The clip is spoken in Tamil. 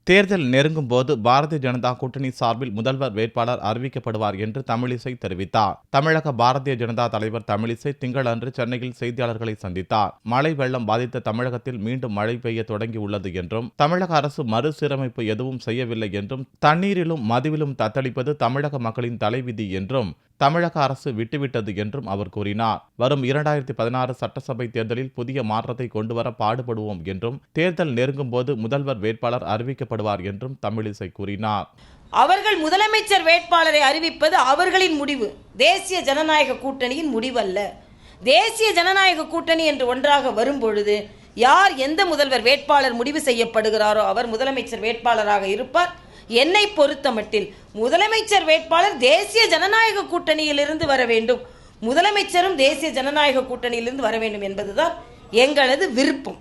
தேர்தல் நெருங்கும் போது பாரதிய ஜனதா கூட்டணி சார்பில் முதல்வர் வேட்பாளர் அறிவிக்கப்படுவார் என்று தமிழிசை தெரிவித்தார். தமிழக பாரதிய ஜனதா தலைவர் தமிழிசை திங்களன்று சென்னையில் செய்தியாளர்களை சந்தித்தார். மழை வெள்ளம் பாதித்த தமிழகத்தில் மீண்டும் மழை பெய்ய தொடங்கியுள்ளது என்றும், தமிழக அரசு மறுசீரமைப்பு எதுவும் செய்யவில்லை என்றும், தண்ணீரிலும் மதுவிலும் தத்தளிப்பது தமிழக மக்களின் தலைவிதி என்றும் தமிழக அரசு விட்டுவிட்டது என்றும் அவர் கூறினார். வரும் 2016 சட்டசபை தேர்தலில் புதிய மாற்றத்தை கொண்டுவர பாடுபடுவோம் என்றும், தேர்தல் நெருங்கும் போது முதல்வர் வேட்பாளர் அறிவிக்கப்படுவார் என்றும் தமிழிசை கூறினார். அவர்கள் முதலமைச்சர் வேட்பாளரை அறிவிப்பது அவர்களின் முடிவு, தேசிய ஜனநாயக கூட்டணியின் முடிவல்ல. தேசிய ஜனநாயக கூட்டணி என்று ஒன்றாக வரும்பொழுது யார் எந்த முதல்வர் வேட்பாளர் முடிவு செய்யப்படுகிறாரோ அவர் முதலமைச்சர் வேட்பாளராக இருப்பார். என்னை பொறுத்த மட்டில் முதலமைச்சர் வேட்பாளர் தேசிய ஜனநாயக கூட்டணியிலிருந்து வர வேண்டும், முதலமைச்சரும் தேசிய ஜனநாயக கூட்டணியிலிருந்து வர வேண்டும் என்பதுதான் எங்களது விருப்பம்.